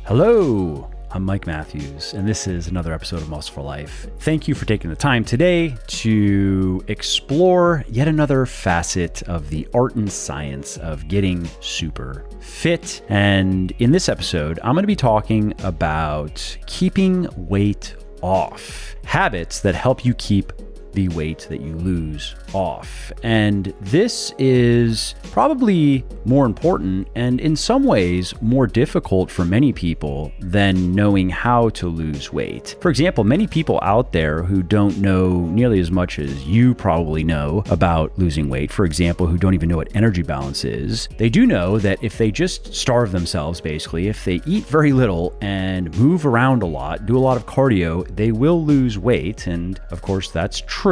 Hello, I'm Mike Matthews, and this is another episode of Muscle for Life. Thank you for taking the time today to explore yet another facet of the art and science of getting super fit. And in this episode, I'm going to be talking about keeping weight off, habits that help you keep the weight that you lose off. And this is probably more important and in some ways more difficult for many people than knowing how to lose weight. For example, many people out there who don't know nearly as much as you probably know about losing weight, for example, who don't even know what energy balance is, they do know that if they just starve themselves, basically, if they eat very little and move around a lot, do a lot of cardio, they will lose weight. And of course, that's true.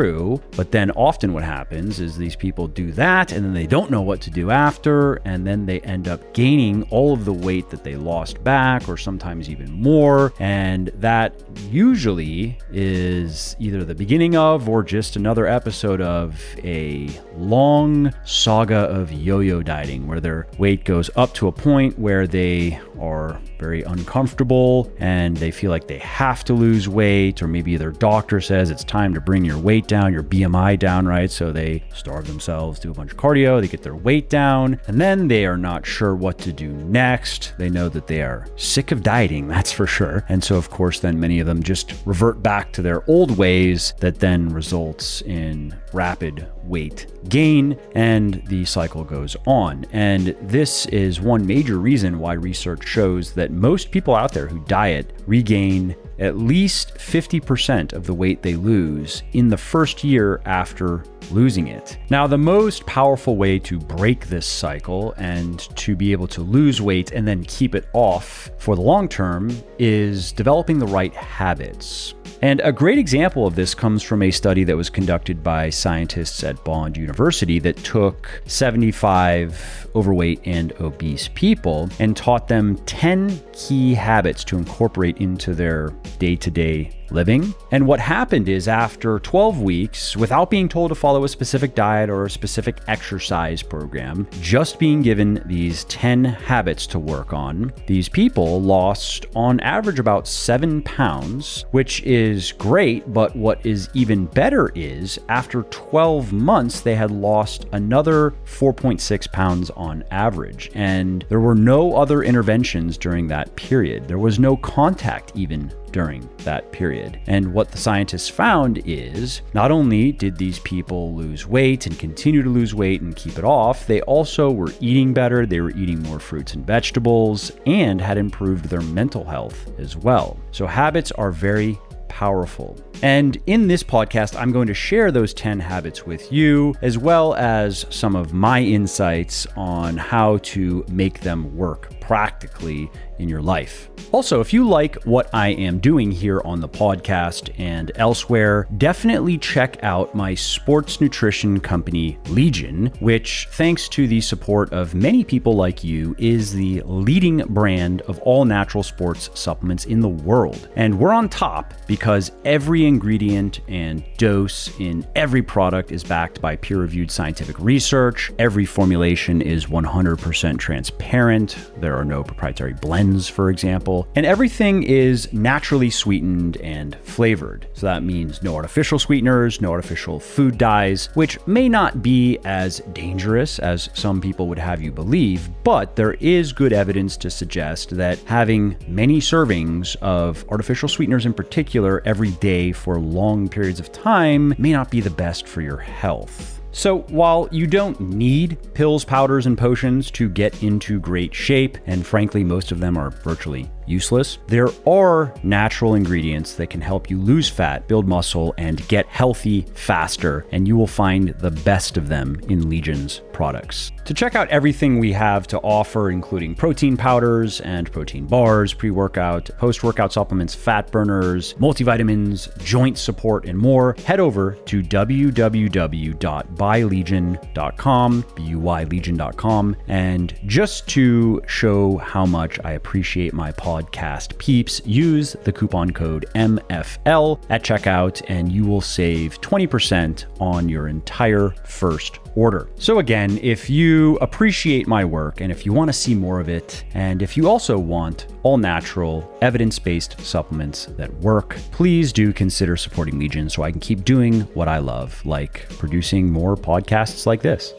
But then often what happens is these people do that and then they don't know what to do after, and then they end up gaining all of the weight that they lost back, or sometimes even more. And that usually is either the beginning of or just another episode of a long saga of yo-yo dieting, where their weight goes up to a point where they are very uncomfortable and they feel like they have to lose weight, or maybe their doctor says it's time to bring your weight down, your BMI down, right? So they starve themselves, do a bunch of cardio, they get their weight down, and then they are not sure what to do next. They know that they are sick of dieting, that's for sure. And so of course, then many of them just revert back to their old ways that then results in rapid weight gain, and the cycle goes on. And this is one major reason why research shows that most people out there who diet regain at least 50% of the weight they lose in the first year after losing it. Now, the most powerful way to break this cycle and to be able to lose weight and then keep it off for the long term is developing the right habits. And a great example of this comes from a study that was conducted by scientists at Bond University that took 75 overweight and obese people and taught them 10 key habits to incorporate into their day-to-day living. And what happened is, after 12 weeks, without being told to follow a specific diet or a specific exercise program, just being given these 10 habits to work on, these people lost on average about 7 pounds, which is great. But what is even better is, after 12 months, they had lost another 4.6 pounds on average. And there were no other interventions during that period. There was no contact even during that period. And what the scientists found is, not only did these people lose weight and continue to lose weight and keep it off, they also were eating better, they were eating more fruits and vegetables, and had improved their mental health as well. So habits are very powerful. And in this podcast, I'm going to share those 10 habits with you, as well as some of my insights on how to make them work practically in your life. Also, if you like what I am doing here on the podcast and elsewhere, definitely check out my sports nutrition company, Legion, which, thanks to the support of many people like you, is the leading brand of all natural sports supplements in the world. And we're on top because every ingredient and dose in every product is backed by peer-reviewed scientific research. Every formulation is 100% transparent. There are no proprietary blends, for example, and everything is naturally sweetened and flavored. So that means no artificial sweeteners, no artificial food dyes, which may not be as dangerous as some people would have you believe, but there is good evidence to suggest that having many servings of artificial sweeteners in particular every day for long periods of time may not be the best for your health. So while you don't need pills, powders, and potions to get into great shape, and frankly, most of them are virtually useless, there are natural ingredients that can help you lose fat, build muscle, and get healthy faster, and you will find the best of them in Legion's products. To check out everything we have to offer, including protein powders and protein bars, pre-workout, post-workout supplements, fat burners, multivitamins, joint support, and more, head over to www.buylegion.com, BUYlegion.com. And just to show how much I appreciate my podcast podcast peeps, use the coupon code MFL at checkout and you will save 20% on your entire first order. So again, if you appreciate my work and if you want to see more of it, and if you also want all natural, evidence-based supplements that work, please do consider supporting Legion so I can keep doing what I love, like producing more podcasts like this.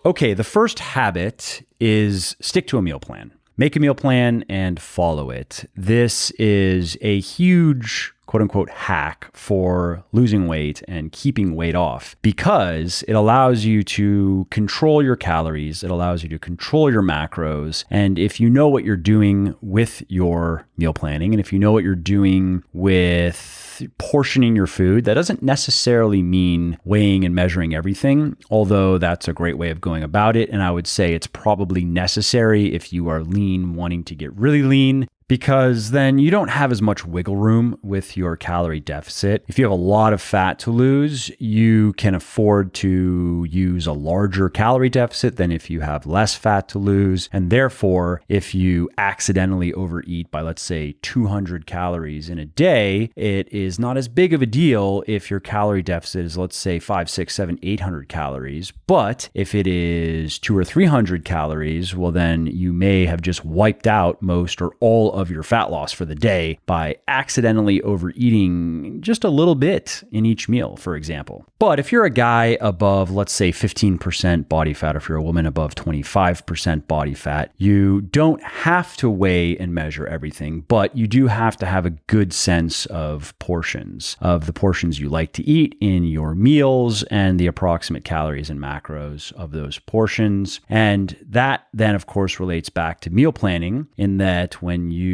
Okay, the first habit is stick to a meal plan. Make a meal plan and follow it. This is a huge quote unquote hack for losing weight and keeping weight off because it allows you to control your calories. It allows you to control your macros. And if you know what you're doing with your meal planning, and if you know what you're doing with portioning your food, that doesn't necessarily mean weighing and measuring everything, although that's a great way of going about it. And I would say it's probably necessary if you are lean, wanting to get really lean, because then you don't have as much wiggle room with your calorie deficit. If you have a lot of fat to lose, you can afford to use a larger calorie deficit than if you have less fat to lose. And therefore, if you accidentally overeat by, let's say, 200 calories in a day, it is not as big of a deal if your calorie deficit is, let's say, 500, 600, 700, 800 calories. But if it is 200 or 300 calories, well, then you may have just wiped out most or all of your fat loss for the day by accidentally overeating just a little bit in each meal, for example. But if you're a guy above, let's say 15% body fat, or if you're a woman above 25% body fat, you don't have to weigh and measure everything, but you do have to have a good sense of portions, of the portions you like to eat in your meals and the approximate calories and macros of those portions. And that then, of course, relates back to meal planning in that when you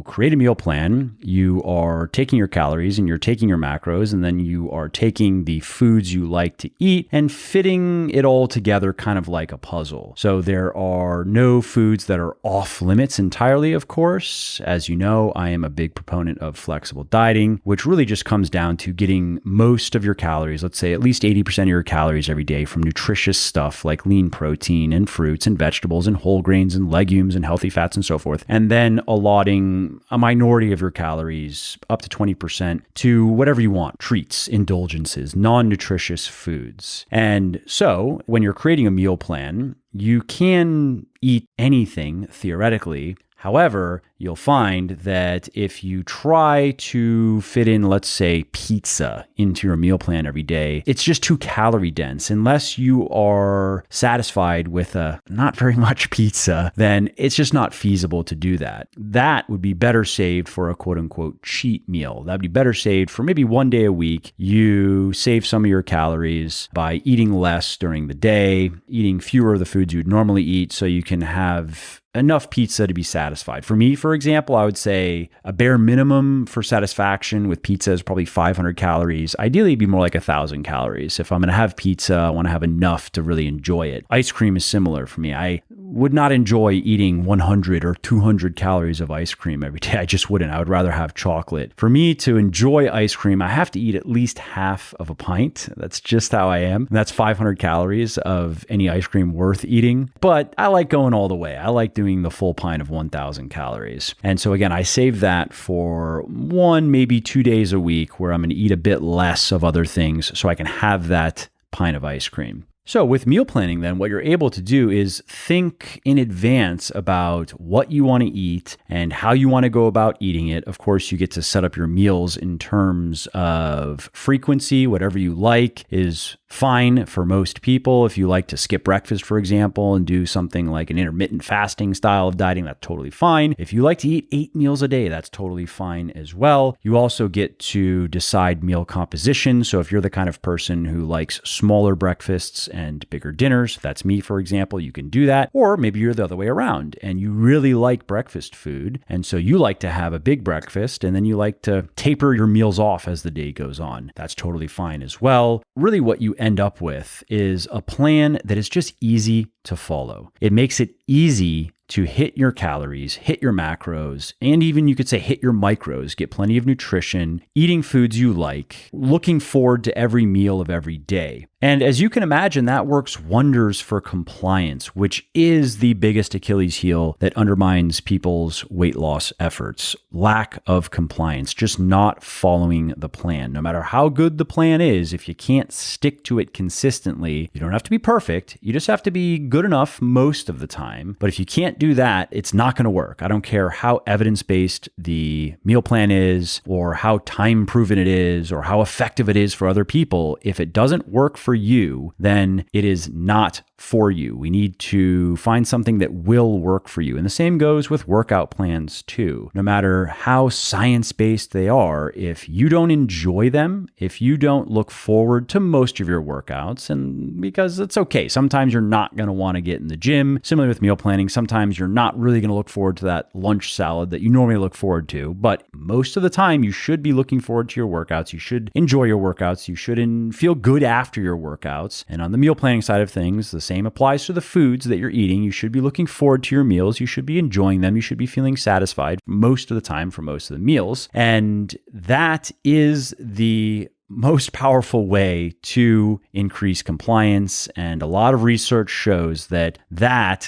create a meal plan, you are taking your calories and you're taking your macros, and then you are taking the foods you like to eat and fitting it all together kind of like a puzzle. So there are no foods that are off limits entirely, of course. As you know, I am a big proponent of flexible dieting, which really just comes down to getting most of your calories, let's say at least 80% of your calories every day, from nutritious stuff like lean protein and fruits and vegetables and whole grains and legumes and healthy fats and so forth. And then allotting a minority of your calories, up to 20%, to whatever you want: treats, indulgences, non-nutritious foods. And so when you're creating a meal plan, you can eat anything theoretically. However, you'll find that if you try to fit in, let's say, pizza into your meal plan every day, it's just too calorie dense. Unless you are satisfied with a not very much pizza, then it's just not feasible to do that. That would be better saved for a quote unquote cheat meal. That'd be better saved for maybe one day a week. You save some of your calories by eating less during the day, eating fewer of the foods you'd normally eat, so you can have enough pizza to be satisfied. For me, for example, I would say a bare minimum for satisfaction with pizza is probably 500 calories. Ideally, it'd be more like 1,000 calories. If I'm going to have pizza, I want to have enough to really enjoy it. Ice cream is similar for me. I would not enjoy eating 100 or 200 calories of ice cream every day. I just wouldn't. I would rather have chocolate. For me to enjoy ice cream, I have to eat at least half of a pint. That's just how I am. And that's 500 calories of any ice cream worth eating. But I like going all the way. I like doing the full pint of 1,000 calories. And so again, I save that for 1, maybe 2 days a week where I'm going to eat a bit less of other things so I can have that pint of ice cream. So with meal planning, then, what you're able to do is think in advance about what you want to eat and how you want to go about eating it. Of course, you get to set up your meals in terms of frequency. Whatever you like is fine for most people. If you like to skip breakfast, for example, and do something like an intermittent fasting style of dieting, that's totally fine. If you like to eat 8 meals a day, that's totally fine as well. You also get to decide meal composition. So if you're the kind of person who likes smaller breakfasts and bigger dinners, that's me, for example, you can do that. Or maybe you're the other way around and you really like breakfast food. And so you like to have a big breakfast and then you like to taper your meals off as the day goes on. That's totally fine as well. Really what you end up with is a plan that is just easy to follow. It makes it easy to hit your calories, hit your macros, and even you could say hit your micros, get plenty of nutrition, eating foods you like, looking forward to every meal of every day. And as you can imagine, that works wonders for compliance, which is the biggest Achilles heel that undermines people's weight loss efforts. Lack of compliance, just not following the plan. No matter how good the plan is, if you can't stick to it consistently, you don't have to be perfect. You just have to be good enough most of the time. But if you can't do that, it's not going to work. I don't care how evidence-based the meal plan is, or how time-proven it is, or how effective it is for other people. If it doesn't work for you, then it is not for you. We need to find something that will work for you. And the same goes with workout plans too. No matter how science-based they are, if you don't enjoy them, if you don't look forward to most of your workouts, and because it's okay, sometimes you're not going to want to get in the gym. Similarly with meal planning, sometimes you're not really going to look forward to that lunch salad that you normally look forward to. But most of the time, you should be looking forward to your workouts. You should enjoy your workouts. You should feel good after your workouts. And on the meal planning side of things, the same applies to the foods that you're eating. You should be looking forward to your meals. You should be enjoying them. You should be feeling satisfied most of the time for most of the meals. And that is the most powerful way to increase compliance. And a lot of research shows that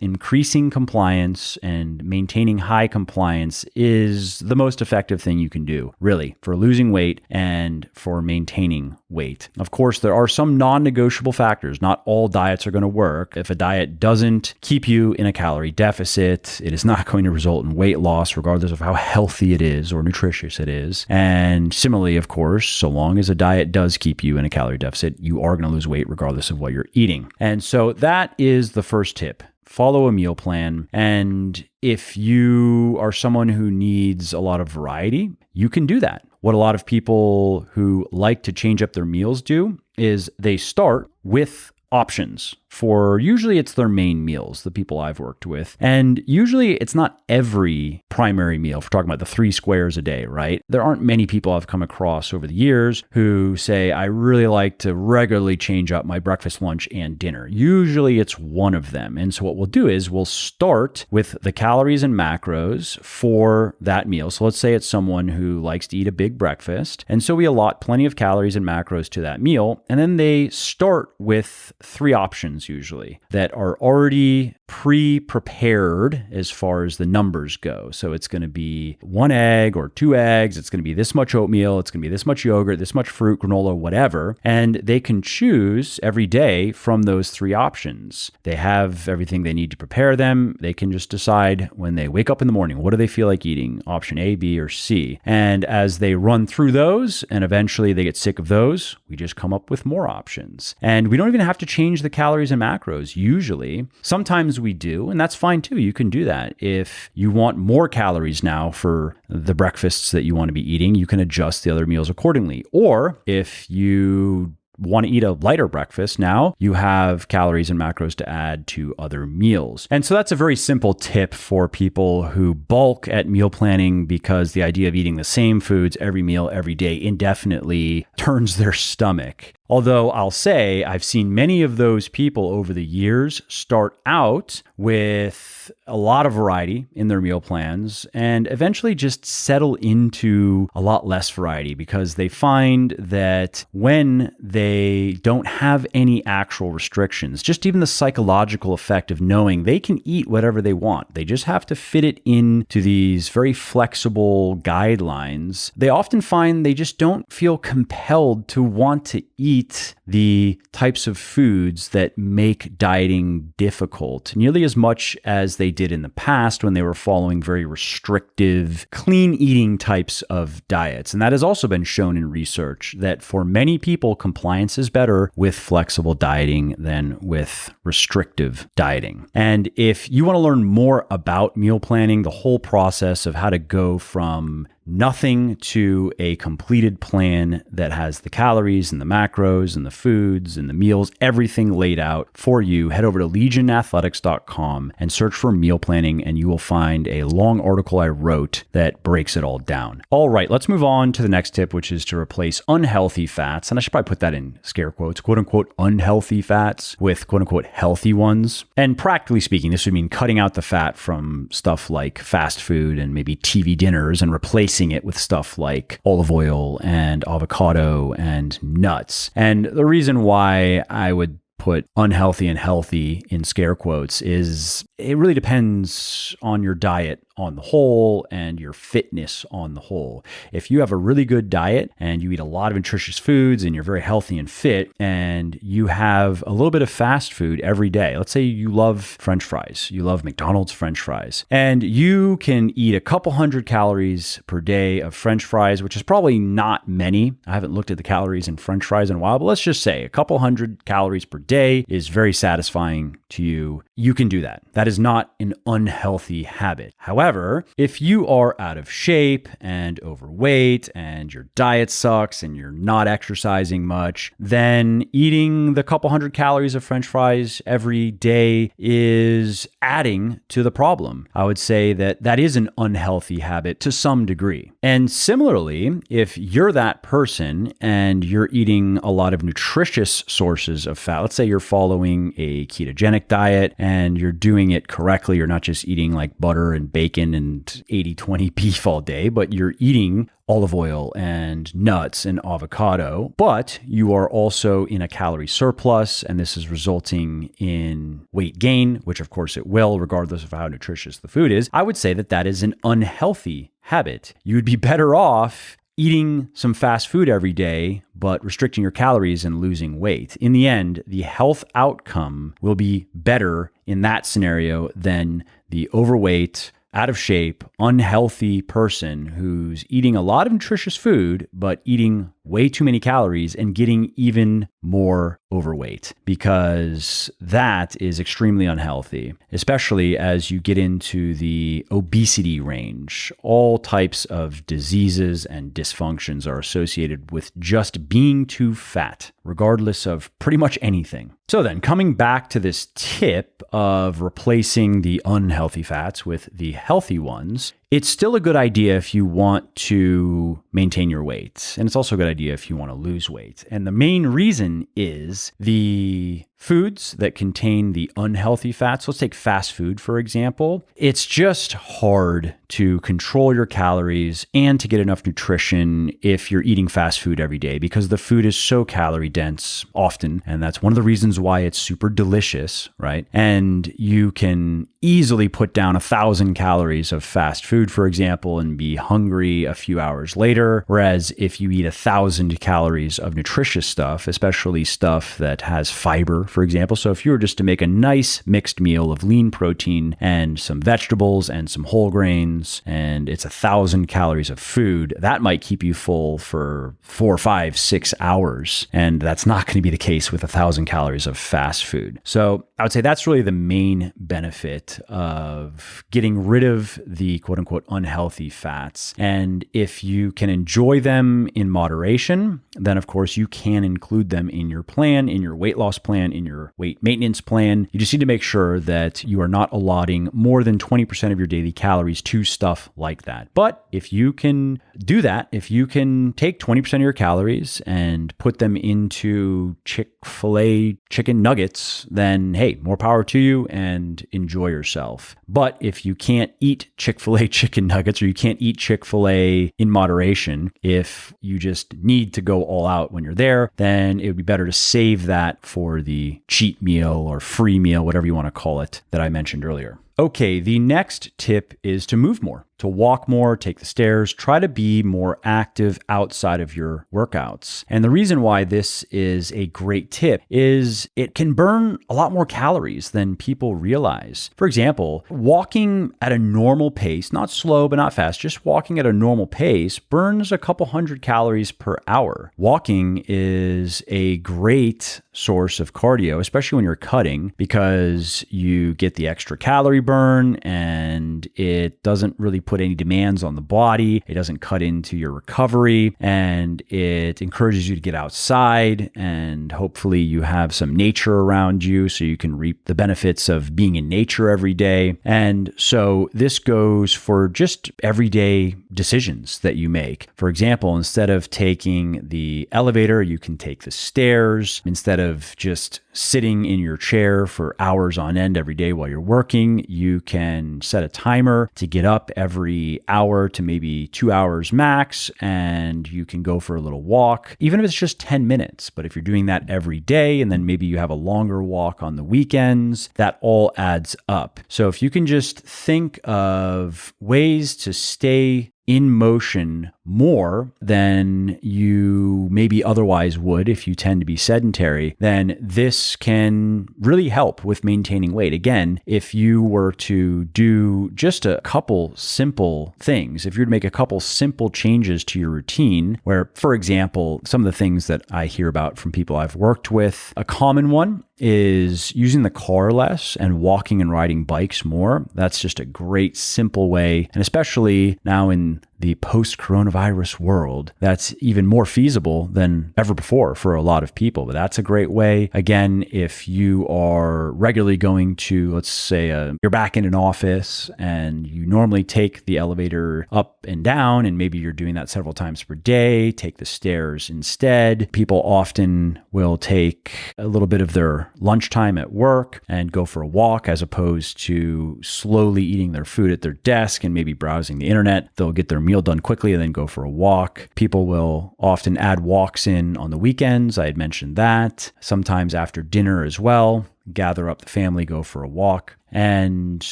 increasing compliance and maintaining high compliance is the most effective thing you can do, really, for losing weight and for maintaining weight. Of course, there are some non-negotiable factors. Not all diets are going to work. If a diet doesn't keep you in a calorie deficit, it is not going to result in weight loss, regardless of how healthy it is or nutritious it is. And similarly, of course, so long as a diet does keep you in a calorie deficit, you are going to lose weight regardless of what you're eating. And so that is the first tip. Follow a meal plan. And if you are someone who needs a lot of variety, you can do that. What a lot of people who like to change up their meals do is they start with options for, usually it's their main meals, the people I've worked with. And usually it's not every primary meal. If we're talking about the 3 squares a day, right? There aren't many people I've come across over the years who say, I really like to regularly change up my breakfast, lunch, and dinner. Usually it's one of them. And so what we'll do is we'll start with the calories and macros for that meal. So let's say it's someone who likes to eat a big breakfast. And so we allot plenty of calories and macros to that meal. And then they start with 3 options usually that are already pre-prepared as far as the numbers go. So it's going to be 1 egg or 2 eggs. It's going to be this much oatmeal. It's going to be this much yogurt, this much fruit, granola, whatever. And they can choose every day from those 3 options. They have everything they need to prepare them. They can just decide when they wake up in the morning, what do they feel like eating? Option A, B, or C. And as they run through those and eventually they get sick of those, we just come up with more options. And we don't even have to change the calories and macros usually. Sometimes we do, and that's fine too. You can do that. If you want more calories now for the breakfasts that you want to be eating, you can adjust the other meals accordingly. Or if you want to eat a lighter breakfast, now you have calories and macros to add to other meals. And so that's a very simple tip for people who bulk at meal planning, because the idea of eating the same foods every meal, every day indefinitely turns their stomach. Although I'll say I've seen many of those people over the years start out with a lot of variety in their meal plans and eventually just settle into a lot less variety, because they find that when they don't have any actual restrictions, just even the psychological effect of knowing they can eat whatever they want, they just have to fit it into these very flexible guidelines, they often find they just don't feel compelled to want to eat the types of foods that make dieting difficult nearly as much as they did in the past when they were following very restrictive, clean eating types of diets. And that has also been shown in research that for many people, compliance is better with flexible dieting than with restrictive dieting. And if you want to learn more about meal planning, the whole process of how to go from nothing to a completed plan that has the calories and the macros and the foods and the meals, everything laid out for you, head over to legionathletics.com and search for meal planning, and you will find a long article I wrote that breaks it all down. All right, let's move on to the next tip, which is to replace unhealthy fats. And I should probably put that in scare quotes, quote unquote, unhealthy fats with quote unquote healthy ones. And practically speaking, this would mean cutting out the fat from stuff like fast food and maybe TV dinners and replacing replacing it with stuff like olive oil and avocado and nuts. And the reason why I would put unhealthy and healthy in scare quotes is it really depends on your diet on the whole and your fitness on the whole. If you have a really good diet and you eat a lot of nutritious foods and you're very healthy and fit and you have a little bit of fast food every day, let's say you love French fries, you love McDonald's French fries, and you can eat a couple hundred calories per day of French fries, which is probably not many. I haven't looked at the calories in French fries in a while, but let's just say a couple hundred calories per day is very satisfying to you. You can do that. That is not an unhealthy habit. However, if you are out of shape and overweight and your diet sucks and you're not exercising much, then eating the couple hundred calories of French fries every day is adding to the problem. I would say that that is an unhealthy habit to some degree. And similarly, if you're that person and you're eating a lot of nutritious sources of fat, let's say you're following a ketogenic diet and you're doing it correctly, you're not just eating like butter and bacon and 80-20 beef all day, but you're eating olive oil and nuts and avocado, but you are also in a calorie surplus, and this is resulting in weight gain, which of course it will, regardless of how nutritious the food is. I would say that that is an unhealthy habit. You would be better off eating some fast food every day, but restricting your calories and losing weight. In the end, the health outcome will be better in that scenario than the overweight, out of shape, unhealthy person who's eating a lot of nutritious food, but eating way too many calories and getting even more overweight, because that is extremely unhealthy, especially as you get into the obesity range. All types of diseases and dysfunctions are associated with just being too fat, regardless of pretty much anything. So then, coming back to this tip of replacing the unhealthy fats with the healthy ones, it's still a good idea if you want to maintain your weight. And it's also a good idea if you want to lose weight. And the main reason is the foods that contain the unhealthy fats. Let's take fast food, for example. It's just hard to control your calories and to get enough nutrition if you're eating fast food every day, because the food is so calorie dense often. And that's one of the reasons why it's super delicious, right? And you can easily put down 1,000 calories of fast food, for example, and be hungry a few hours later. Whereas if you eat 1,000 calories of nutritious stuff, especially stuff that has fiber, for example. So if you were just to make a nice mixed meal of lean protein and some vegetables and some whole grains, and it's 1,000 calories of food, that might keep you full for 4, 5, 6 hours. And that's not going to be the case with 1,000 calories of fast food. So I would say that's really the main benefit of getting rid of the quote unquote unhealthy fats. And if you can enjoy them in moderation, then of course you can include them in your plan, in your weight loss plan, in your weight maintenance plan. You just need to make sure that you are not allotting more than 20% of your daily calories to stuff like that. But if you can do that, if you can take 20% of your calories and put them into Chick-fil-A chicken nuggets, then hey, more power to you and enjoy yourself. But if you can't eat Chick-fil-A chicken nuggets, or you can't eat Chick-fil-A in moderation, if you just need to go all out when you're there, then it would be better to save that for the cheat meal or free meal, whatever you want to call it, that I mentioned earlier. Okay, the next tip is to move more, to walk more, take the stairs, try to be more active outside of your workouts. And the reason why this is a great tip is it can burn a lot more calories than people realize. For example, walking at a normal pace, not slow, but not fast, just walking at a normal pace burns a couple hundred calories per hour. Walking is a great source of cardio, especially when you're cutting, because you get the extra calorie burn and it doesn't really put any demands on the body. It doesn't cut into your recovery, and it encourages you to get outside, and hopefully you have some nature around you so you can reap the benefits of being in nature every day. And so this goes for just everyday decisions that you make. For example, instead of taking the elevator, you can take the stairs. Instead of just sitting in your chair for hours on end every day while you're working. You can set a timer to get up every hour to maybe 2 hours max, and you can go for a little walk, even if it's just 10 minutes. But if you're doing that every day, and then maybe you have a longer walk on the weekends, that all adds up. So if you can just think of ways to stay in motion more than you maybe otherwise would if you tend to be sedentary, then this can really help with maintaining weight. Again, if you were to do just a couple simple things, if you were to make a couple simple changes to your routine, where, for example, some of the things that I hear about from people I've worked with, a common one is using the car less and walking and riding bikes more. That's just a great, simple way. And especially now in the post-coronavirus world, that's even more feasible than ever before for a lot of people. But that's a great way. Again, if you are regularly going to, let's say, you're back in an office and you normally take the elevator up and down, and maybe you're doing that several times per day, take the stairs instead. People often will take a little bit of their lunchtime at work and go for a walk, as opposed to slowly eating their food at their desk and maybe browsing the internet. They'll get their meal done quickly and then go for a walk. People will often add walks in on the weekends. I had mentioned that. Sometimes after dinner as well, gather up the family, go for a walk. And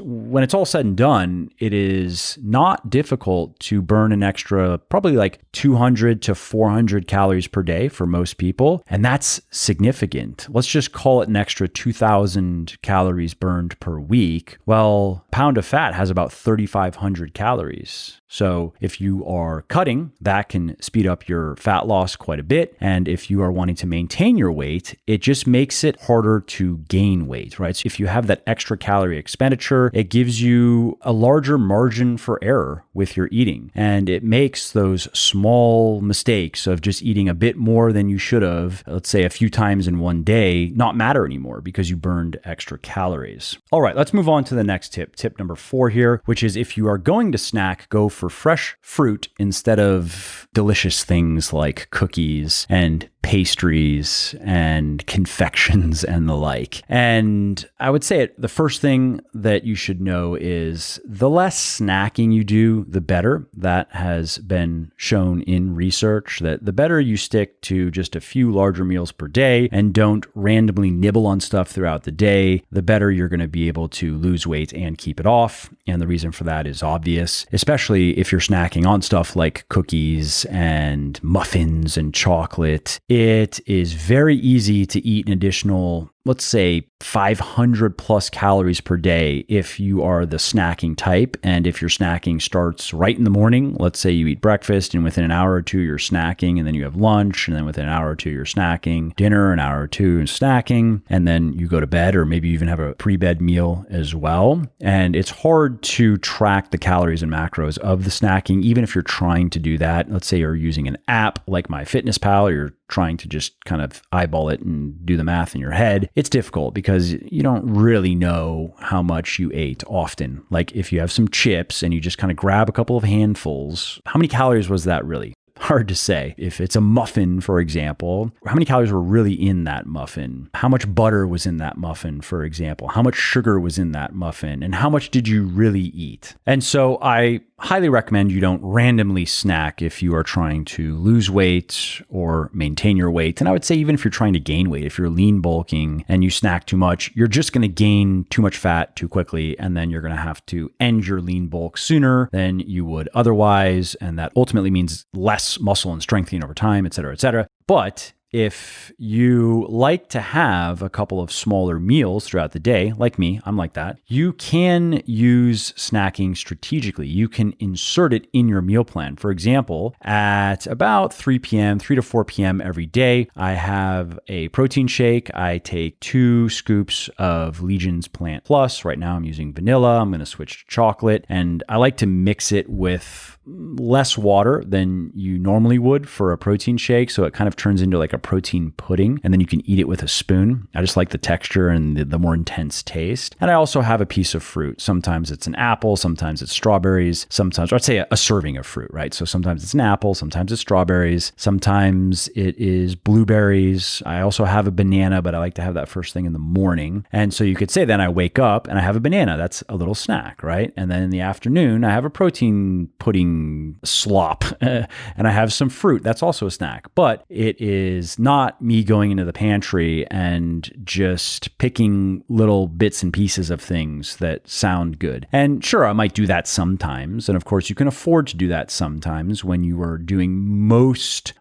when it's all said and done, it is not difficult to burn an extra probably like 200 to 400 calories per day for most people. And that's significant. Let's just call it an extra 2,000 calories burned per week. Well, a pound of fat has about 3,500 calories. So if you are cutting, that can speed up your fat loss quite a bit. And if you are wanting to maintain your weight, it just makes it harder to gain weight, right? So if you have that extra calorie expenditure, it gives you a larger margin for error with your eating. And it makes those small mistakes of just eating a bit more than you should have, let's say a few times in one day, not matter anymore because you burned extra calories. All right, let's move on to the next tip. Tip number 4 here, which is if you are going to snack, go for fresh fruit instead of delicious things like cookies and pastries and confections and the like. And I would say the first thing that you should know is the less snacking you do, the better. That has been shown in research that the better you stick to just a few larger meals per day and don't randomly nibble on stuff throughout the day, the better you're going to be able to lose weight and keep it off. And the reason for that is obvious, especially if you're snacking on stuff like cookies and muffins and chocolate. It is very easy to eat an additional, let's say, 500 plus calories per day if you are the snacking type. And if your snacking starts right in the morning, let's say you eat breakfast and within an hour or two you're snacking, and then you have lunch, and then within an hour or two you're snacking, dinner, an hour or two and snacking, and then you go to bed, or maybe you even have a pre-bed meal as well. And it's hard to track the calories and macros of the snacking, even if you're trying to do that. Let's say you're using an app like MyFitnessPal, or you're trying to just kind of eyeball it and do the math in your head. It's difficult because you don't really know how much you ate often. Like if you have some chips and you just kind of grab a couple of handfuls, how many calories was that really? Hard to say. If it's a muffin, for example, how many calories were really in that muffin? How much butter was in that muffin, for example? How much sugar was in that muffin? And how much did you really eat? And so I highly recommend you don't randomly snack if you are trying to lose weight or maintain your weight. And I would say even if you're trying to gain weight, if you're lean bulking and you snack too much, you're just going to gain too much fat too quickly. And then you're going to have to end your lean bulk sooner than you would otherwise. And that ultimately means less muscle and strengthening over time, et cetera, et cetera. But if you like to have a couple of smaller meals throughout the day, like me, I'm like that, you can use snacking strategically. You can insert it in your meal plan. For example, at about 3 to 4 p.m. every day, I have a protein shake. I take 2 scoops of Legion's Plant Plus. Right now I'm using vanilla. I'm going to switch to chocolate. And I like to mix it with less water than you normally would for a protein shake. So it kind of turns into like a protein pudding, and then you can eat it with a spoon. I just like the texture and the more intense taste. And I also have a piece of fruit. Sometimes it's an apple, sometimes it's strawberries, sometimes, or I'd say a serving of fruit, right? So sometimes it's an apple, sometimes it's strawberries, sometimes it is blueberries. I also have a banana, but I like to have that first thing in the morning. And so you could say then I wake up and I have a banana. That's a little snack, right? And then in the afternoon, I have a protein pudding slop and I have some fruit. That's also a snack. But it is not me going into the pantry and just picking little bits and pieces of things that sound good. And sure, I might do that sometimes. And of course, you can afford to do that sometimes when you are doing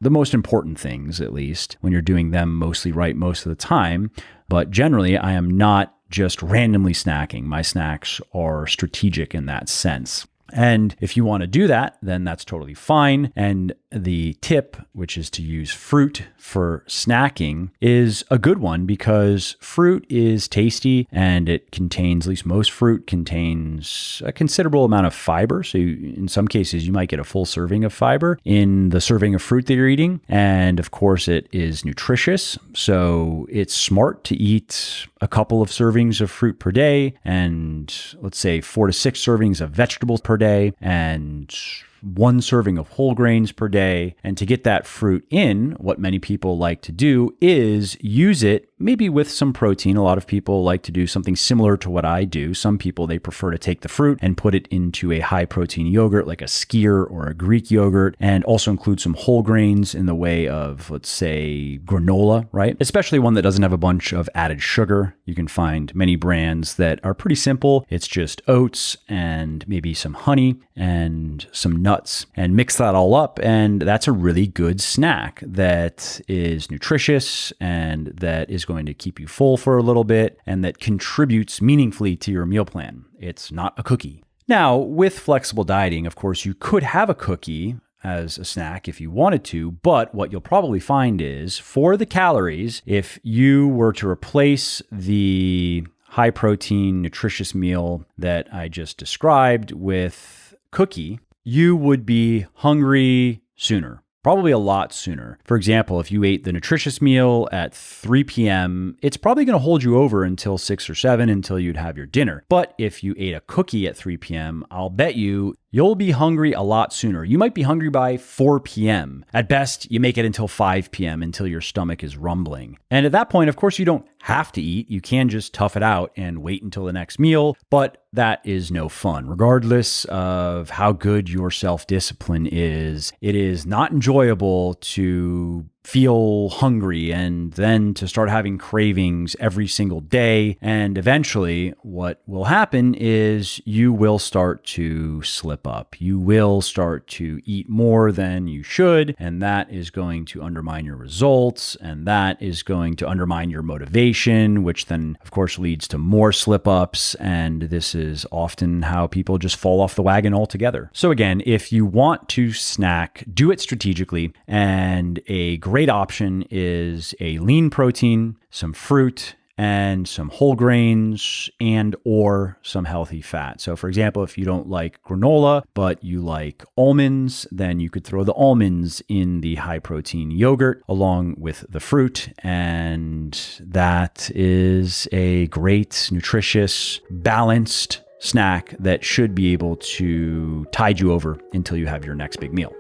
the most important things, at least, when you're doing them mostly right most of the time. But generally, I am not just randomly snacking. My snacks are strategic in that sense. And if you want to do that, then that's totally fine. And the tip, which is to use fruit for snacking, is a good one because fruit is tasty and it contains, at least most fruit contains a considerable amount of fiber. So in some cases, you might get a full serving of fiber in the serving of fruit that you're eating. And of course, it is nutritious. So it's smart to eat a couple of servings of fruit per day and let's say 4 to 6 servings of vegetables per day and 1 serving of whole grains per day. And to get that fruit in, what many people like to do is use it maybe with some protein. A lot of people like to do something similar to what I do. Some people, they prefer to take the fruit and put it into a high protein yogurt like a skyr or a Greek yogurt, and also include some whole grains in the way of, let's say, granola, right? Especially one that doesn't have a bunch of added sugar. You can find many brands that are pretty simple. It's just oats and maybe some honey and some nuts, and mix that all up. And that's a really good snack that is nutritious and that is going to keep you full for a little bit and that contributes meaningfully to your meal plan. It's not a cookie. Now, with flexible dieting, of course, you could have a cookie as a snack if you wanted to, but what you'll probably find is for the calories, if you were to replace the high protein, nutritious meal that I just described with cookie, you would be hungry sooner. Probably a lot sooner. For example, if you ate the nutritious meal at 3 p.m., it's probably going to hold you over until 6 or 7 until you'd have your dinner. But if you ate a cookie at 3 p.m., I'll bet you'll be hungry a lot sooner. You might be hungry by 4 p.m. At best, you make it until 5 p.m. until your stomach is rumbling. And at that point, of course, you don't have to eat. You can just tough it out and wait until the next meal, but that is no fun. Regardless of how good your self-discipline is, it is not enjoyable to feel hungry and then to start having cravings every single day. And eventually what will happen is you will start to slip up. You will start to eat more than you should, and that is going to undermine your results, and that is going to undermine your motivation, which then of course leads to more slip ups. And this is often how people just fall off the wagon altogether. So again, if you want to snack, do it strategically, and a great option is a lean protein, some fruit, and some whole grains and or some healthy fat. So for example, if you don't like granola, but you like almonds, then you could throw the almonds in the high protein yogurt along with the fruit. And that is a great, nutritious, balanced snack that should be able to tide you over until you have your next big meal.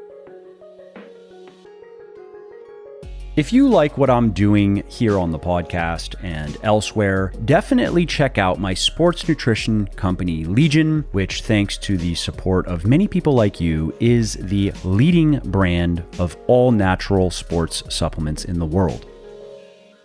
If you like what I'm doing here on the podcast and elsewhere, definitely check out my sports nutrition company, Legion, which, thanks to the support of many people like you, is the leading brand of all natural sports supplements in the world.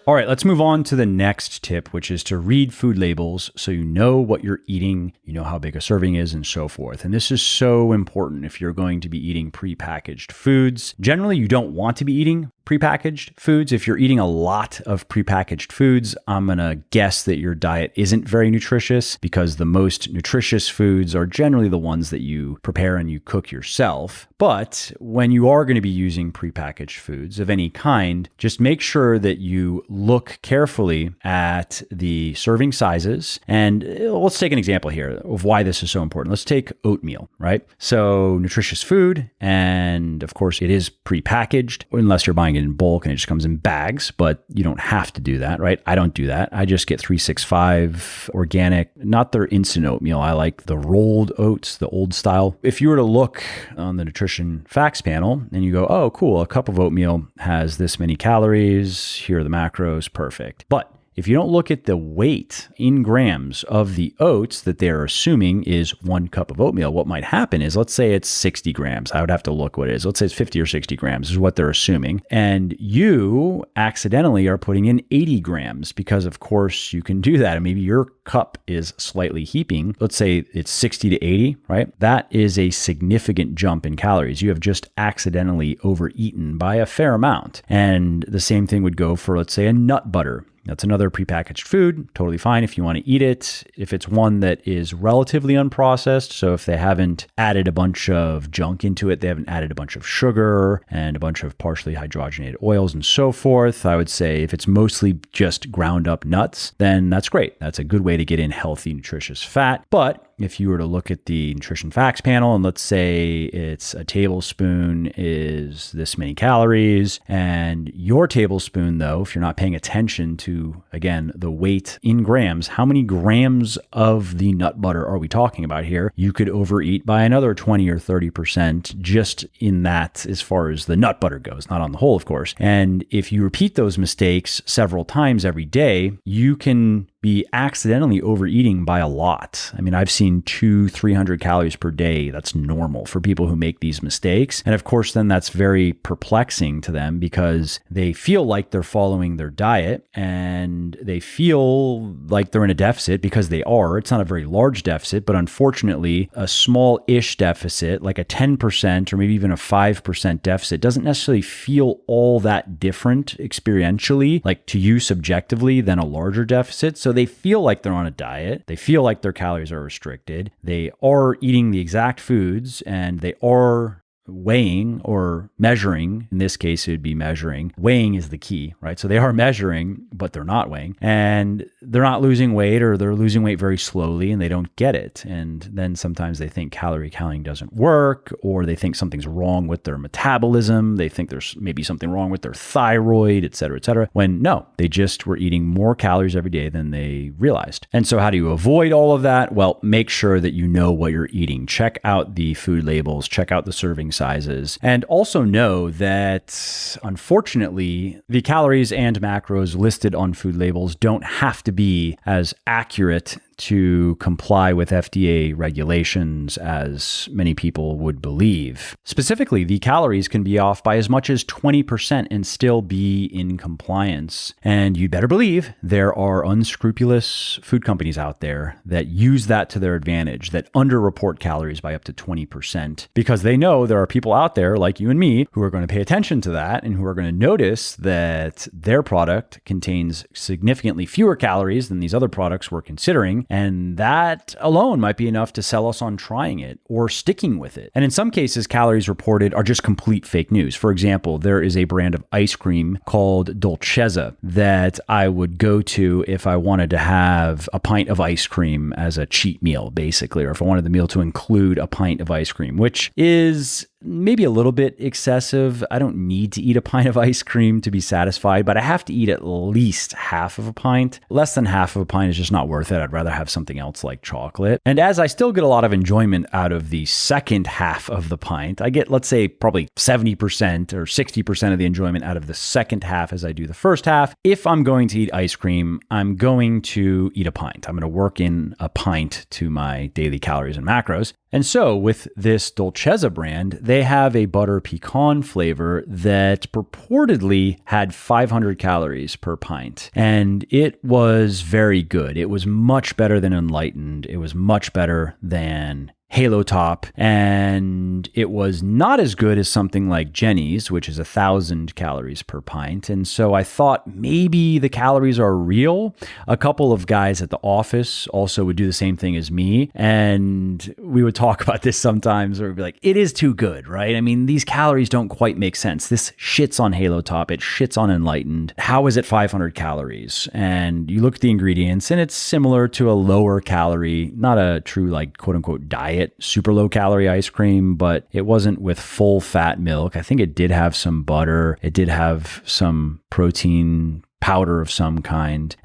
All right, let's move on to the next tip, which is to read food labels so you know what you're eating, you know how big a serving is, and so forth. And this is so important if you're going to be eating prepackaged foods. Generally, you don't want to be eating prepackaged foods. If you're eating a lot of prepackaged foods, I'm going to guess that your diet isn't very nutritious, because the most nutritious foods are generally the ones that you prepare and you cook yourself. But when you are going to be using prepackaged foods of any kind, just make sure that you look carefully at the serving sizes. And let's take an example here of why this is so important. Let's take oatmeal, right? So nutritious food, and of course it is prepackaged, unless you're buying it in bulk and it just comes in bags, but you don't have to do that, right? I don't do that. I just get 365 organic, not their instant oatmeal. I like the rolled oats, the old style. If you were to look on the nutrition facts panel and you go, oh, cool, a cup of oatmeal has this many calories, here are the macros, perfect. But if you don't look at the weight in grams of the oats that they're assuming is 1 cup of oatmeal, what might happen is, let's say it's 60 grams. I would have to look what it is. Let's say it's 50 or 60 grams is what they're assuming. And you accidentally are putting in 80 grams because, of course, you can do that. And maybe your cup is slightly heaping. Let's say it's 60 to 80, right? That is a significant jump in calories. You have just accidentally overeaten by a fair amount. And the same thing would go for, let's say, a nut butter. That's another prepackaged food, totally fine if you want to eat it. If it's one that is relatively unprocessed, so if they haven't added a bunch of junk into it, they haven't added a bunch of sugar and a bunch of partially hydrogenated oils and so forth, I would say if it's mostly just ground up nuts, then that's great. That's a good way to get in healthy, nutritious fat. But if you were to look at the nutrition facts panel and let's say it's a tablespoon is this many calories, and your tablespoon, though, if you're not paying attention to, again, the weight in grams, how many grams of the nut butter are we talking about here? You could overeat by another 20 or 30% just in that, as far as the nut butter goes, not on the whole, of course. And if you repeat those mistakes several times every day, you can be accidentally overeating by a lot. I mean, I've seen 200-300 calories per day. That's normal for people who make these mistakes. And of course, then that's very perplexing to them because they feel like they're following their diet and they feel like they're in a deficit because they are. It's not a very large deficit, but unfortunately, a small-ish deficit, like a 10% or maybe even a 5% deficit, doesn't necessarily feel all that different experientially, like to you subjectively, than a larger deficit. So they feel like they're on a diet. They feel like their calories are restricted. They are eating the exact foods and they are weighing or measuring. In this case, it would be measuring. Weighing is the key, right? So they are measuring, but they're not weighing, and they're not losing weight, or they're losing weight very slowly and they don't get it. And then sometimes they think calorie counting doesn't work, or they think something's wrong with their metabolism. They think there's maybe something wrong with their thyroid, et cetera, when no, they just were eating more calories every day than they realized. And so how do you avoid all of that? Well, make sure that you know what you're eating. Check out the food labels, check out the serving sizes, and also know that unfortunately, the calories and macros listed on food labels don't have to be as accurate to comply with FDA regulations as many people would believe. Specifically, the calories can be off by as much as 20% and still be in compliance. And you better believe there are unscrupulous food companies out there that use that to their advantage, that underreport calories by up to 20%, because they know there are people out there like you and me who are going to pay attention to that and who are going to notice that their product contains significantly fewer calories than these other products we're considering. And that alone might be enough to sell us on trying it or sticking with it. And in some cases, calories reported are just complete fake news. For example, there is a brand of ice cream called Dolcezza that I would go to if I wanted to have a pint of ice cream as a cheat meal, basically, or if I wanted the meal to include a pint of ice cream, which is maybe a little bit excessive. I don't need to eat a pint of ice cream to be satisfied, but I have to eat at least half of a pint. Less than half of a pint is just not worth it. I'd rather have something else like chocolate. And as I still get a lot of enjoyment out of the second half of the pint, I get, let's say, probably 70% or 60% of the enjoyment out of the second half as I do the first half. If I'm going to eat ice cream, I'm going to eat a pint. I'm going to work in a pint to my daily calories and macros. And so with this Dolcezza brand, they have a butter pecan flavor that purportedly had 500 calories per pint. And it was very good. It was much better than Enlightened. It was much better than Halo Top, and it was not as good as something like Jenny's, which is 1,000 calories per pint. And so I thought maybe the calories are real. A couple of guys at the office also would do the same thing as me. And we would talk about this sometimes, or we'd be like, it is too good, right? I mean, these calories don't quite make sense. This shits on Halo Top. It shits on Enlightened. How is it 500 calories? And you look at the ingredients and it's similar to a lower calorie, not a true like quote unquote diet, super low calorie ice cream, but it wasn't with full fat milk. I think it did have some butter. It did have some protein powder of some kind,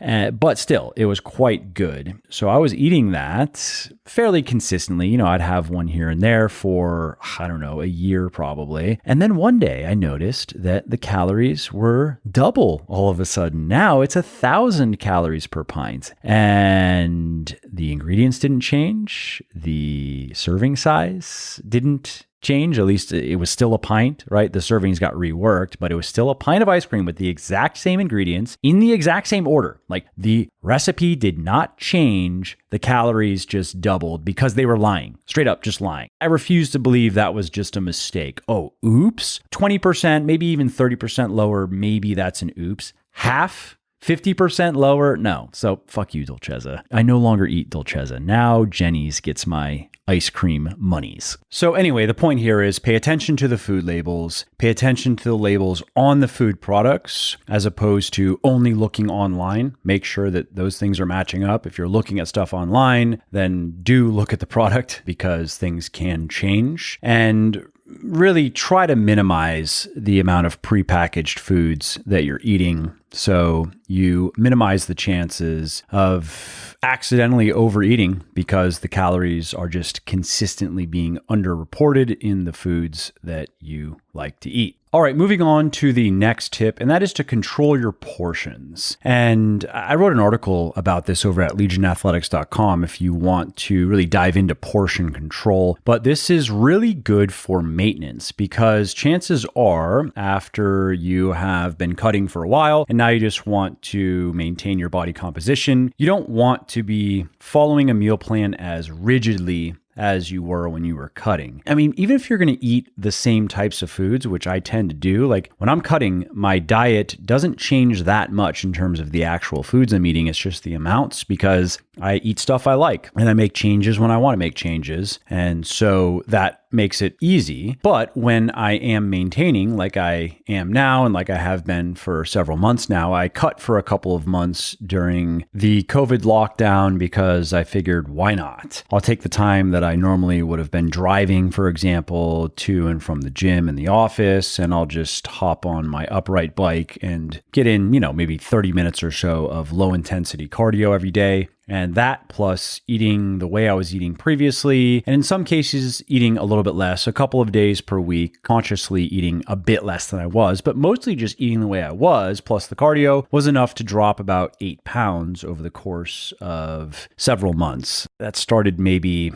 but still, it was quite good. So I was eating that fairly consistently. You know, I'd have one here and there for, I don't know, a year probably. And then one day I noticed that the calories were double all of a sudden. Now it's 1,000 calories per pint. And the ingredients didn't change. The serving size didn't change. At least it was still a pint, right? The servings got reworked, but it was still a pint of ice cream with the exact same ingredients in the exact same order. Like the recipe did not change. The calories just doubled because they were lying, straight up just lying. I refuse to believe that was just a mistake. Oh, oops. 20%, maybe even 30% lower. Maybe that's an oops. Half? 50% lower? No. So fuck you, Dolcezza. I no longer eat Dolcezza. Now Jenny's gets my ice cream monies. So anyway, the point here is pay attention to the food labels, pay attention to the labels on the food products as opposed to only looking online. Make sure that those things are matching up. If you're looking at stuff online, then do look at the product because things can change. And really try to minimize the amount of prepackaged foods that you're eating so you minimize the chances of accidentally overeating because the calories are just consistently being underreported in the foods that you like to eat. All right, moving on to the next tip, and that is to control your portions. And I wrote an article about this over at legionathletics.com if you want to really dive into portion control. But this is really good for maintenance because chances are after you have been cutting for a while and now you just want to maintain your body composition, you don't want to be following a meal plan as rigidly as you were when you were cutting. I mean, even if you're going to eat the same types of foods, which I tend to do, like when I'm cutting, my diet doesn't change that much in terms of the actual foods I'm eating. It's just the amounts because I eat stuff I like and I make changes when I want to make changes. And so that makes it easy. But when I am maintaining like I am now and like I have been for several months now, I cut for a couple of months during the COVID lockdown because I figured, why not? I'll take the time that I normally would have been driving, for example, to and from the gym and the office, and I'll just hop on my upright bike and get in, maybe 30 minutes or so of low intensity cardio every day. And that plus eating the way I was eating previously, and in some cases eating a little bit less, a couple of days per week, consciously eating a bit less than I was, but mostly just eating the way I was, plus the cardio was enough to drop about 8 pounds over the course of several months. That started maybe,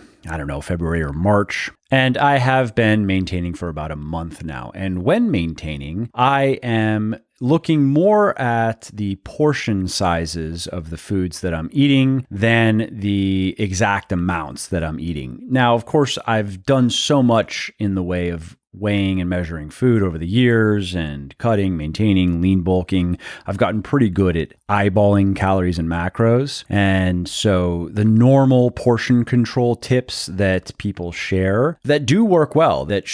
February or March. And I have been maintaining for about a month now. And when maintaining, I am looking more at the portion sizes of the foods that I'm eating than the exact amounts that I'm eating. Now, of course, I've done so much in the way of weighing and measuring food over the years and cutting, maintaining, lean bulking. I've gotten pretty good at eyeballing calories and macros. And so the normal portion control tips that people share that do work well, that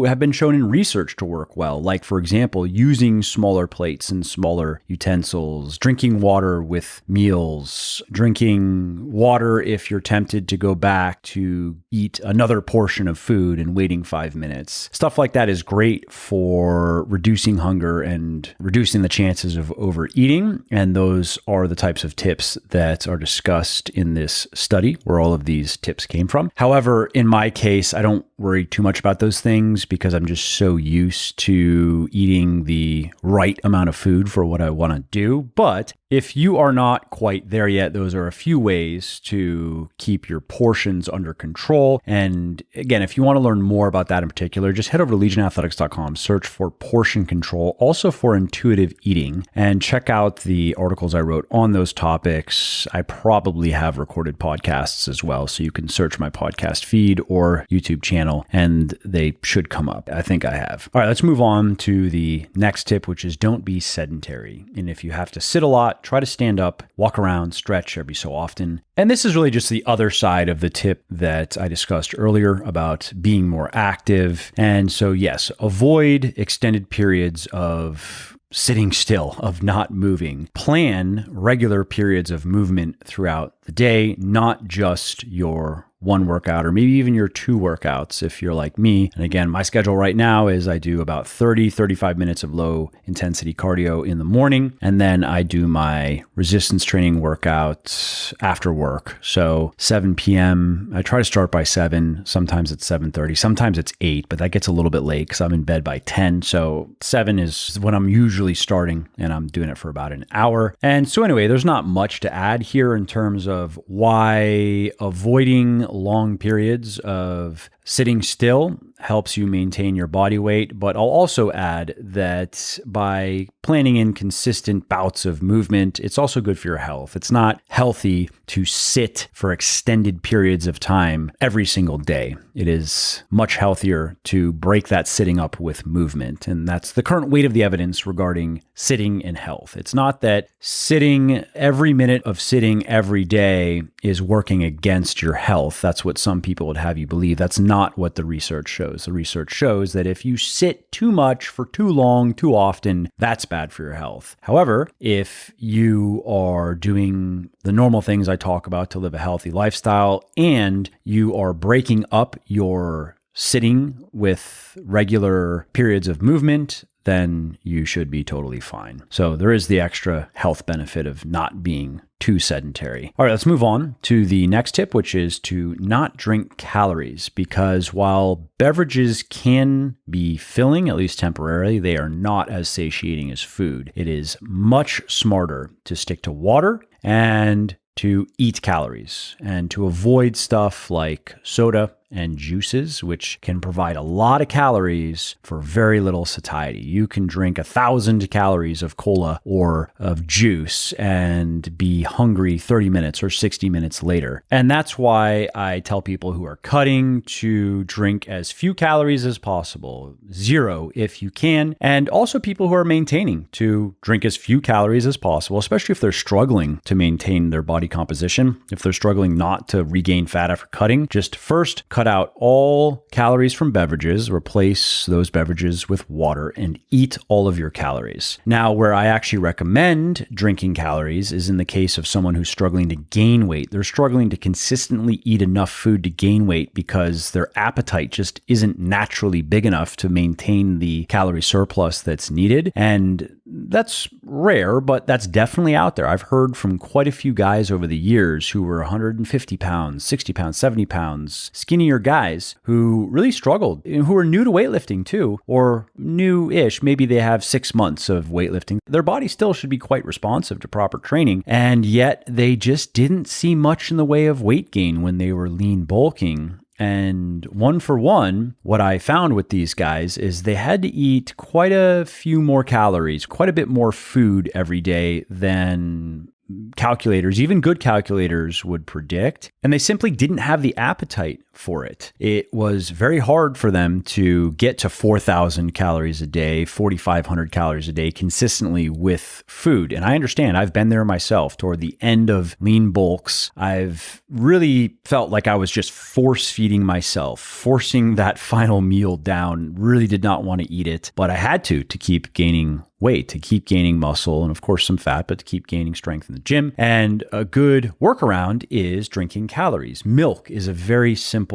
have been shown in research to work well, like for example, using smaller plates and smaller utensils, drinking water with meals, drinking water if you're tempted to go back to eat another portion of food and waiting 5 minutes. Stuff like that is great for reducing hunger and reducing the chances of overeating. And those are the types of tips that are discussed in this study where all of these tips came from. However, in my case, I don't worry too much about those things because I'm just so used to eating the right amount of food for what I want to do. But if you are not quite there yet, those are a few ways to keep your portions under control. And again, if you want to learn more about that in particular, just head head over to legionathletics.com, search for portion control, also for intuitive eating, and check out the articles I wrote on those topics. I probably have recorded podcasts as well, so you can search my podcast feed or YouTube channel and they should come up. I think I have. All right, let's move on to the next tip, which is don't be sedentary. And if you have to sit a lot, try to stand up, walk around, stretch every so often. And this is really just the other side of the tip that I discussed earlier about being more active. And so yes, avoid extended periods of sitting still, of not moving. Plan regular periods of movement throughout the day, not just your one workout or maybe even your two workouts if you're like me. And again, my schedule right now is I do about 35 minutes of low intensity cardio in the morning. And then I do my resistance training workouts after work. So 7 p.m., I try to start by 7. Sometimes it's 7:30. Sometimes it's 8, but that gets a little bit late because I'm in bed by 10. So 7 is when I'm usually starting and I'm doing it for about an hour. And so anyway, there's not much to add here in terms of why avoiding long periods of sitting still helps you maintain your body weight. But I'll also add that by planning in consistent bouts of movement, it's also good for your health. It's not healthy to sit for extended periods of time every single day. It is much healthier to break that sitting up with movement. And that's the current weight of the evidence regarding sitting and health. It's not that sitting every minute of sitting every day is working against your health. That's what some people would have you believe. That's not what the research shows. The research shows that if you sit too much for too long, too often, that's bad for your health. However, if you are doing the normal things I talk about to live a healthy lifestyle and you are breaking up your sitting with regular periods of movement, then you should be totally fine. So there is the extra health benefit of not being too sedentary. All right, let's move on to the next tip, which is to not drink calories, because while beverages can be filling, at least temporarily, they are not as satiating as food. It is much smarter to stick to water and to eat calories and to avoid stuff like soda and juices, which can provide a lot of calories for very little satiety. You can drink 1,000 calories of cola or of juice and be hungry 30 minutes or 60 minutes later. And that's why I tell people who are cutting to drink as few calories as possible, 0 if you can, and also people who are maintaining to drink as few calories as possible, especially if they're struggling to maintain their body composition. If they're struggling not to regain fat after cutting, just first cut out all calories from beverages, replace those beverages with water, and eat all of your calories. Now, where I actually recommend drinking calories is in the case of someone who's struggling to gain weight. They're struggling to consistently eat enough food to gain weight because their appetite just isn't naturally big enough to maintain the calorie surplus that's needed. And that's rare, but that's definitely out there. I've heard from quite a few guys over the years who were 150 pounds, 60 pounds, 70 pounds, skinnier guys who really struggled, who are new to weightlifting too, or new-ish. Maybe they have 6 months of weightlifting. Their body still should be quite responsive to proper training, and yet they just didn't see much in the way of weight gain when they were lean bulking. And one for one, what I found with these guys is they had to eat quite a few more calories, quite a bit more food every day than calculators, even good calculators, would predict. And they simply didn't have the appetite for it. It was very hard for them to get to 4,000 calories a day, 4,500 calories a day consistently with food. And I understand, I've been there myself. Toward the end of lean bulks, I've really felt like I was just force feeding myself, forcing that final meal down. Really did not want to eat it, but I had to keep gaining weight, to keep gaining muscle and of course some fat, but to keep gaining strength in the gym. And a good workaround is drinking calories. Milk is a very simple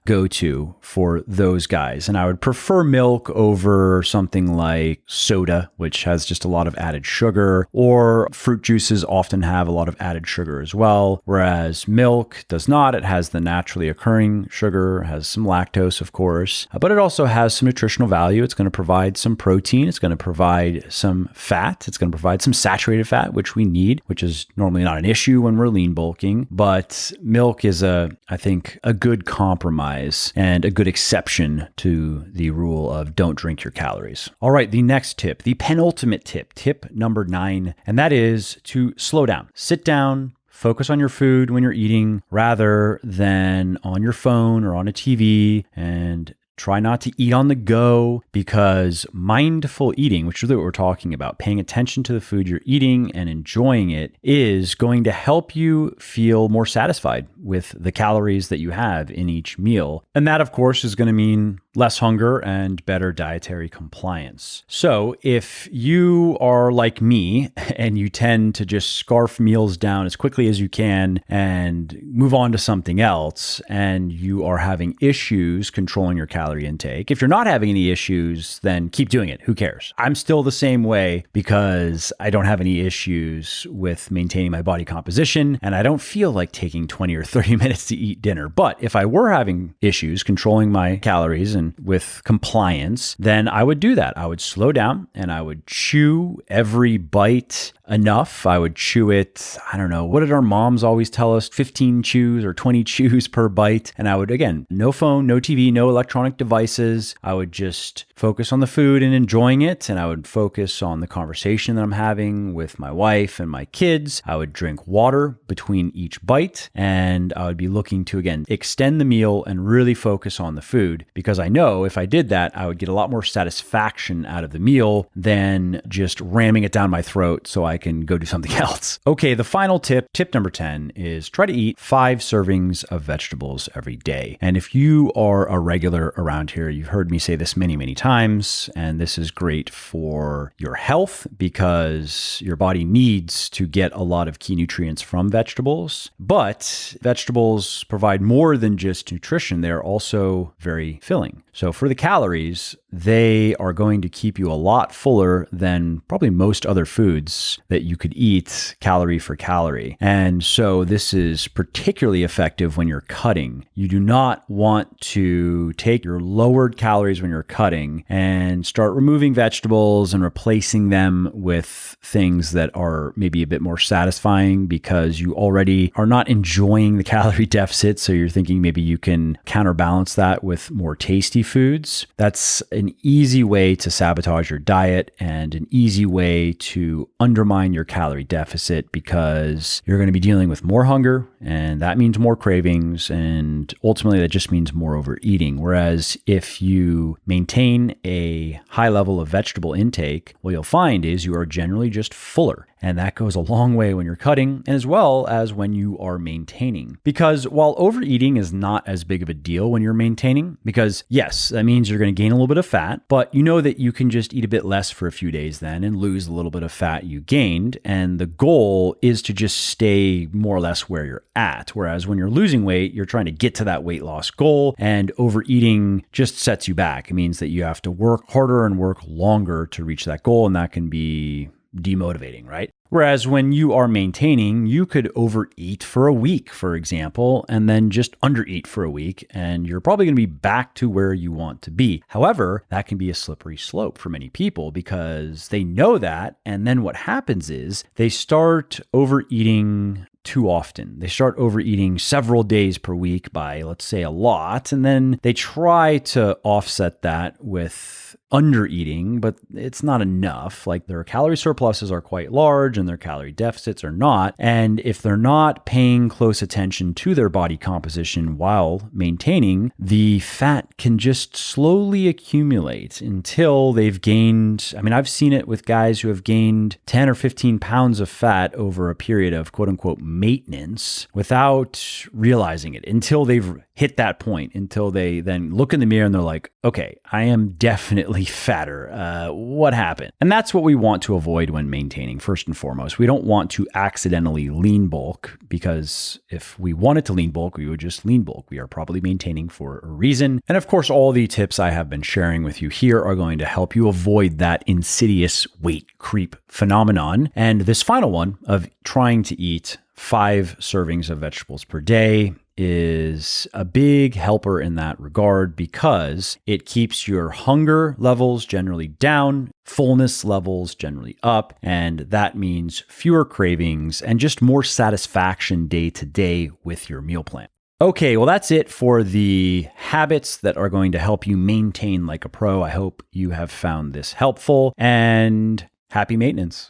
go-to for those guys. And I would prefer milk over something like soda, which has just a lot of added sugar, or fruit juices often have a lot of added sugar as well. Whereas milk does not. It has the naturally occurring sugar, has some lactose, of course, but it also has some nutritional value. It's going to provide some protein. It's going to provide some fat. It's going to provide some saturated fat, which we need, which is normally not an issue when we're lean bulking. But milk is I think, a good good compromise and a good exception to the rule of don't drink your calories. All right, the next tip, the penultimate tip, tip number 9, and that is to slow down. Sit down, focus on your food when you're eating rather than on your phone or on a TV, and try not to eat on the go, because mindful eating, which is what we're talking about, paying attention to the food you're eating and enjoying it, is going to help you feel more satisfied with the calories that you have in each meal. And that, of course, is going to mean less hunger and better dietary compliance. So if you are like me and you tend to just scarf meals down as quickly as you can and move on to something else, and you are having issues controlling your calorie intake, if you're not having any issues, then keep doing it. Who cares? I'm still the same way because I don't have any issues with maintaining my body composition, and I don't feel like taking 20 or 30 minutes to eat dinner. But if I were having issues controlling my calories and with compliance, then I would do that. I would slow down and I would chew every bite enough. I would chew it, I don't know, what did our moms always tell us? 15 chews or 20 chews per bite. And I would, again, no phone, no TV, no electronic devices. I would just focus on the food and enjoying it. And I would focus on the conversation that I'm having with my wife and my kids. I would drink water between each bite. And I would be looking to, again, extend the meal and really focus on the food, because I know if I did that, I would get a lot more satisfaction out of the meal than just ramming it down my throat so I can go do something else. Okay, the final tip, tip number 10, is try to eat 5 servings of vegetables every day. And if you are a regular around here, you've heard me say this many, many times, and this is great for your health because your body needs to get a lot of key nutrients from vegetables. But vegetables provide more than just nutrition. They're also very filling. So for the calories, they are going to keep you a lot fuller than probably most other foods that you could eat calorie for calorie. And so this is particularly effective when you're cutting. You do not want to take your lowered calories when you're cutting and start removing vegetables and replacing them with things that are maybe a bit more satisfying because you already are not enjoying the calorie deficit. So you're thinking maybe you can counterbalance that with more tasty foods. That's an easy way to sabotage your diet and an easy way to undermine your calorie deficit, because you're going to be dealing with more hunger, and that means more cravings, and ultimately that just means more overeating. Whereas if you maintain a high level of vegetable intake, what you'll find is you are generally just fuller. And that goes a long way when you're cutting, and as well as when you are maintaining. Because while overeating is not as big of a deal when you're maintaining, because yes, that means you're going to gain a little bit of fat, but you know that you can just eat a bit less for a few days then and lose a little bit of fat you gained. And the goal is to just stay more or less where you're at. Whereas when you're losing weight, you're trying to get to that weight loss goal, and overeating just sets you back. It means that you have to work harder and work longer to reach that goal, and that can be demotivating, right? Whereas when you are maintaining, you could overeat for a week, for example, and then just undereat for a week, and you're probably going to be back to where you want to be. However, that can be a slippery slope for many people because they know that, and then what happens is they start overeating too often. They start overeating several days per week by, let's say, a lot, and then they try to offset that with undereating, but it's not enough. Like their calorie surpluses are quite large and their calorie deficits are not. And if they're not paying close attention to their body composition while maintaining, the fat can just slowly accumulate until they've gained, I've seen it with guys who have gained 10 or 15 pounds of fat over a period of quote unquote maintenance without realizing it, until they've hit that point, until they then look in the mirror and they're like, okay, I am definitely fatter. What happened? And that's what we want to avoid when maintaining, first and foremost. We don't want to accidentally lean bulk, because if we wanted to lean bulk, we would just lean bulk. We are probably maintaining for a reason. And of course, all the tips I have been sharing with you here are going to help you avoid that insidious weight creep phenomenon. And this final one of trying to eat 5 servings of vegetables per day is a big helper in that regard, because it keeps your hunger levels generally down, fullness levels generally up, and that means fewer cravings and just more satisfaction day to day with your meal plan. Okay, well, that's it for the habits that are going to help you maintain like a pro. I hope you have found this helpful, and happy maintenance.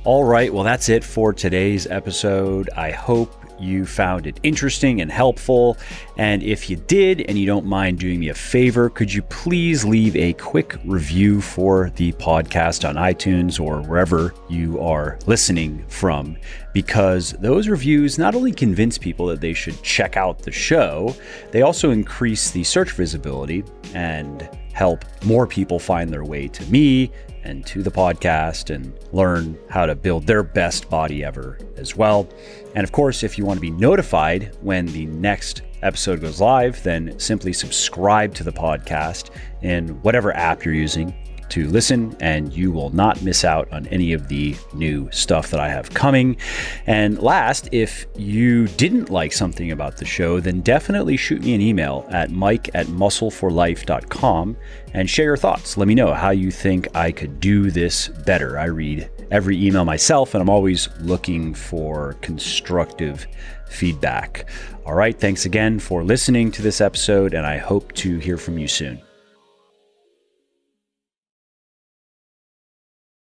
All right, well, that's it for today's episode. I hope you found it interesting and helpful. And if you did, and you don't mind doing me a favor, could you please leave a quick review for the podcast on iTunes or wherever you are listening from? Because those reviews not only convince people that they should check out the show, they also increase the search visibility and help more people find their way to me and to the podcast and learn how to build their best body ever as well. And of course, if you want to be notified when the next episode goes live, then simply subscribe to the podcast in whatever app you're using to listen, and you will not miss out on any of the new stuff that I have coming. And last, if you didn't like something about the show, then definitely shoot me an email at mike@muscleforlife.com and share your thoughts. Let me know how you think I could do this better. I read every email myself, and I'm always looking for constructive feedback. All right, thanks again for listening to this episode, and I hope to hear from you soon.